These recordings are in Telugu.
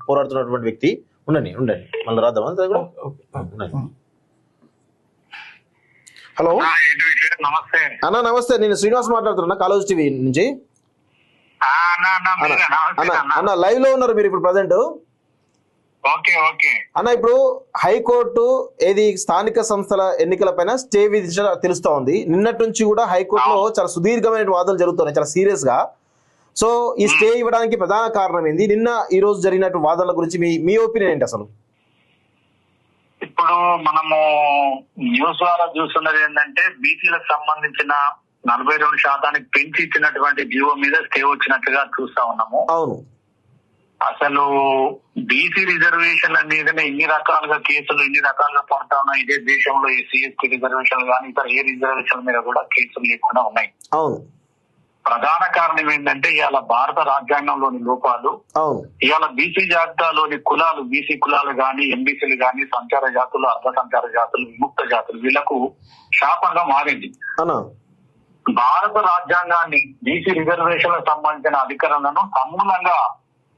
పోరాడుతున్నటువంటి వ్యక్తి. ఉండండి మళ్ళీ రాద్దాం ఉండండి. హలో నమస్తే అన్న. నమస్తే, నేను శ్రీనివాస్ మాట్లాడుతున్నా కాలేజ్ టీవీ నుంచి. అన్న లైవ్ లో ఉన్నారు మీరు ఇప్పుడు ప్రజెంట్? అన్న ఇప్పుడు హైకోర్టు ఏది స్థానిక సంస్థల ఎన్నికల పైన స్టే విధించ తెలుస్తా ఉంది. నిన్నటి నుంచి కూడా హైకోర్టులో చాలా సుదీర్ఘమైన వాదనలు జరుగుతున్నాయి, చాలా సీరియస్ గా. సో ఈ స్టే ఇవ్వడానికి ప్రధాన కారణం ఏంది? నిన్న ఈ రోజు జరిగినట్టు వాదనల గురించి మీ ఒపీనియన్ ఏంటి అసలు? ఇప్పుడు మనము న్యూస్ ద్వారా చూస్తున్నది ఏంటంటే బీసీలకు సంబంధించిన 42% పెంచి ఇచ్చినటువంటి జీవో మీద స్టే వచ్చినట్టుగా చూస్తా ఉన్నాము. అవును. అసలు బీసీ రిజర్వేషన్ల మీదనే ఇన్ని రకాలుగా కేసులు ఇన్ని రకాలుగా పడతా ఉన్నాయి. ఇదే దేశంలో ఎస్సీ ఎస్టీ రిజర్వేషన్లు కానీ ఇతర ఏ రిజర్వేషన్ల మీద కూడా కేసులు లేకుండా ఉన్నాయి. అవును. ప్రధాన కారణం ఏంటంటే ఇవాళ భారత రాజ్యాంగంలోని లోపాలు, ఇవాళ బీసీ జాబితాలోని కులాలు, బీసీ కులాలు గాని, ఎంబీసీలు గాని, సంచార జాతులు, అర్ధ సంచార జాతులు, విముక్త జాతులు వీళ్లకు శాపంగా మారింది. భారత రాజ్యాంగాన్ని బీసీ రిజర్వేషన్లకు సంబంధించిన అధికారులను సమూలంగా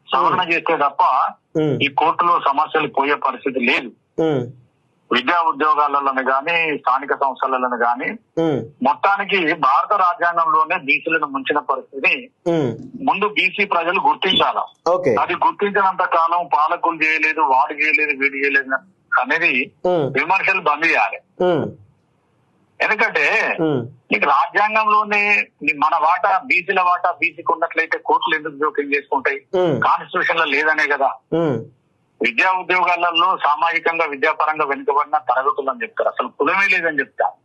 సవరణ చేస్తే తప్ప ఈ కోర్టులో సమస్యలు పోయే పరిస్థితి లేదు. విద్యా ఉద్యోగాలను గాని, స్థానిక సంస్థలను గాని మొత్తానికి భారత రాజ్యాంగంలోనే బీసీలను ముంచిన పరిస్థితిని ముందు బీసీ ప్రజలు గుర్తించాల. అది గుర్తించినంత కాలం పాలకులు చేయలేదు, వాడు చేయలేదు, వీడు చేయలేదు అనేది విమర్శలు బంద్ చేయాలి. ఎందుకంటే నీకు రాజ్యాంగంలోనే మన వాటా, బీసీల వాటా బీసీకి ఉన్నట్లయితే కోర్టులు ఎందుకు జోక్యం చేసుకుంటాయి? కాన్స్టిట్యూషన్ లో లేదనే కదా. విద్యా ఉద్యోగాలలో సామాజికంగా విద్యాపరంగా వెనుకబడిన తరగతులు అని చెప్తారు, అసలు కులమే లేదని చెప్తారు.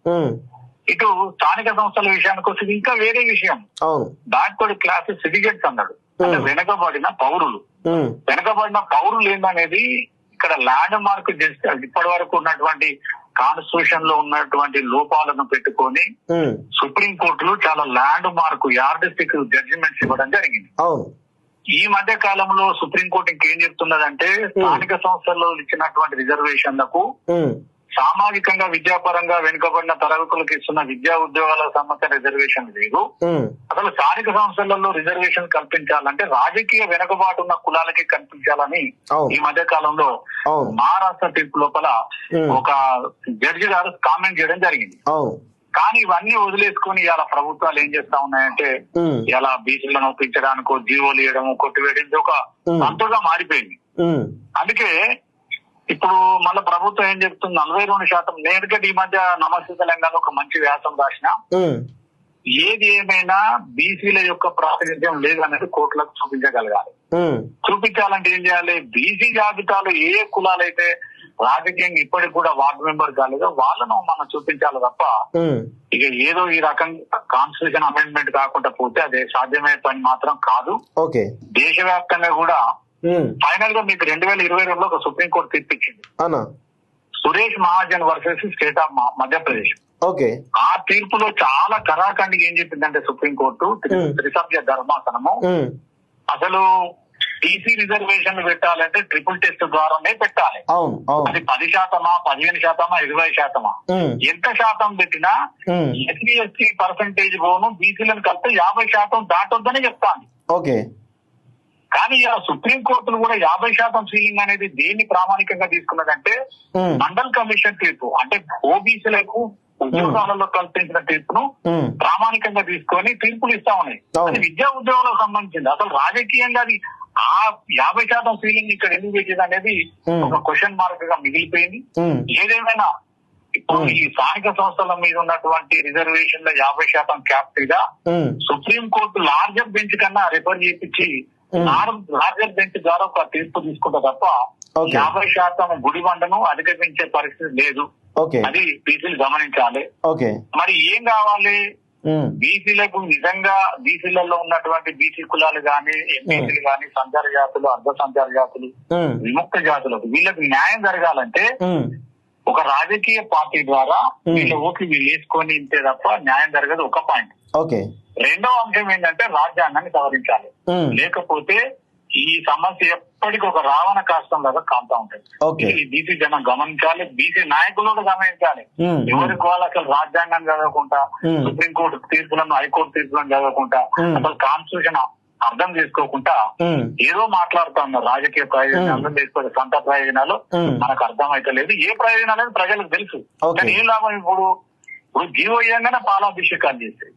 ఇటు స్థానిక సంస్థల విషయానికి వస్తే ఇంకా వేరే విషయం, బ్యాక్వర్డ్ క్లాస్ సిటిజన్స్ అన్నాడు. అంటే వెనుకబడిన పౌరులు. వెనుకబడిన పౌరులు ఏందనేది ఇక్కడ ల్యాండ్ మార్క్ చేస్తే ఇప్పటి వరకు ఉన్నటువంటి కాన్స్టిట్యూషన్ లో ఉన్నటువంటి లోపాలను పెట్టుకొని సుప్రీం కోర్టులో చాలా landmark yardstick judgments ఇవ్వడం జరిగింది. ఈ మధ్య కాలంలో సుప్రీంకోర్టు ఇంకేం చెప్తున్నదంటే స్థానిక సంస్థల్లో ఇచ్చినటువంటి రిజర్వేషన్లకు సామాజికంగా విద్యాపరంగా వెనుకబడిన తరగతులకు ఇస్తున్న విద్యా ఉద్యోగాలకు సంబంధించిన రిజర్వేషన్ లేదు. అసలు స్థానిక సంస్థలలో రిజర్వేషన్ కల్పించాలంటే రాజకీయ వెనుకబాటు ఉన్న కులాలకి కల్పించాలని ఈ మధ్య కాలంలో మహారాష్ట్ర తీర్పు లోపల ఒక జడ్జి గారు కామెంట్ చేయడం జరిగింది. కానీ ఇవన్నీ వదిలేసుకుని ఇలా ప్రభుత్వాలు ఏం చేస్తా ఉన్నాయంటే ఇలా బీసీలను ఒప్పించడానికో జీవోలు ఇవ్వడము, కొట్టివేయడం ఒక అంతగా మారిపోయింది. అందుకే ఇప్పుడు మళ్ళీ ప్రభుత్వం ఏం చెప్తుంది, 42%. నేను ఈ మధ్య నమస్తే తెలంగాణ ఒక మంచి వ్యాసం రాసిన, ఏది ఏమైనా బీసీల యొక్క ప్రాతినిధ్యం లేదనేది కోర్టులకు చూపించగలగాలి. చూపించాలంటే ఏం చేయాలి? బీసీ జాబితాలో ఏ కులాలైతే రాజకీయంగా ఇప్పటికి కూడా వార్డు మెంబర్ కాలేదో వాళ్ళను మనం చూపించాలి తప్ప ఇక ఏదో ఈ రకంగా కాన్స్టిట్యూషన్ అమెండ్మెంట్ కాకుండా పోతే అదే సాధ్యమయ్యే పని మాత్రం కాదు. దేశవ్యాప్తంగా కూడా ఫైనల్ గా మీకు 2022లో ఒక సుప్రీంకోర్టు తీర్పు ఇచ్చింది, Suresh Mahajan versus state of Madhya Pradesh. ఆ తీర్పులో చాలా కరాఖండిగా ఏం చెప్పిందంటే సుప్రీంకోర్టు త్రిసభ్య ధర్మాసనము అసలు బీసీ రిజర్వేషన్ పెట్టాలంటే ట్రిపుల్ టెస్ట్ ద్వారానే పెట్టాలి. అది 10%, 15%, 20%, ఎంత శాతం పెట్టినా ఎస్సీ ఎస్టీ పర్సెంటేజ్ పోను బీసీలను కలిపితే 50% దాటొద్దని చెప్తాను. కానీ ఇలా సుప్రీంకోర్టులు కూడా 50% సీలింగ్ అనేది దేన్ని ప్రామాణికంగా తీసుకున్నదంటే మండల్ కమిషన్ తీర్పు, అంటే ఓబీసీలకు ఉద్యోగాలలో కల్పించిన తీర్పును ప్రామాణికంగా తీసుకొని తీర్పులు ఇస్తా ఉన్నాయి. అది విద్యా ఉద్యోగాలకు సంబంధించింది. అసలు రాజకీయంగా అది ఆ 50% సీలింగ్ ఇక్కడ ఎందుకు పెట్టింది అనేది ఒక క్వశ్చన్ మార్క్ గా మిగిలిపోయింది. ఏదేమైనా ఇప్పుడు ఈ స్థానిక సంస్థల మీద ఉన్నటువంటి రిజర్వేషన్ల 50% క్యాప్ మీద సుప్రీంకోర్టు లార్జర్ బెంచ్ కన్నా రిఫర్ చేయించి లార్జర్ బెంచ్ ద్వారా ఒక తీర్పు తీసుకుంటా తప్ప 50% గుడిబండను అధిగమించే పరిస్థితి లేదు. అది బీసీలు గమనించాలి. మరి ఏం కావాలి? బీసీలకు నిజంగా బీసీలలో ఉన్నటువంటి బీసీ కులాలు గాని, ఎంబీసీలు గాని, సంచార జాతులు, అర్ధ సంచార జాతులు, విముక్త జాతులకు వీళ్ళకి న్యాయం జరగాలంటే ఒక రాజకీయ పార్టీ ద్వారా వీళ్ళ ఓట్లు వీళ్ళు వేసుకొని ఇంతే తప్ప న్యాయం జరగదు. ఒక పాయింట్. రెండో అంశం ఏంటంటే రాజ్యాంగాన్ని సవరించాలి. లేకపోతే ఈ సమస్య ఎప్పటికీ ఒక రావణ కాష్టం లాగా కాంతా ఉంటుంది. ఈ బీసీ జనం గమనించాలి, బీసీ నాయకులు కూడా గమనించాలి. ఎవరికి వాళ్ళు అసలు రాజ్యాంగాన్ని చదవకుండా, సుప్రీంకోర్టు తీర్పులను, హైకోర్టు తీర్పులను చదవకుండా, అసలు కాన్స్టిట్యూషన్ అర్థం చేసుకోకుండా ఏదో మాట్లాడుతా ఉన్నారు. రాజకీయ ప్రయోజనాలు లేకపోతే సొంత ప్రయోజనాలు మనకు అర్థం అయితే లేదు. ఏ ప్రయోజనాలు ప్రజలకు తెలుసు. కానీ ఏం లాభం ఇప్పుడు జీవో ఇయ్యంగానే పాలాభిషేకాలు చేస్తారు.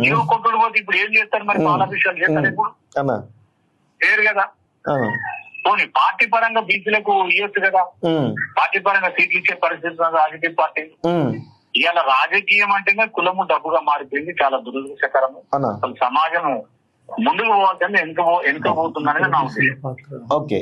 జీవో కొట్టుడు పోతే ఇప్పుడు ఏం చేస్తారు మరి? పాలాభిషేకాలు చేస్తారు ఇప్పుడు చేయరు కదా. పోనీ పార్టీ పరంగా బీసీలకు ఇవ్వచ్చు కదా, పార్టీ పరంగా సీట్లు ఇచ్చే పరిస్థితి రాజకీయ పార్టీ. ఇవాళ రాజకీయం అంటేనే కులము డబ్బుగా మారిపోయింది. చాలా దురదృష్టకరము. అసలు సమాజం ముందుకు పోవాల్సింది వెనుక పోతుందనేది నా ఉద్దేశం. ఓకే.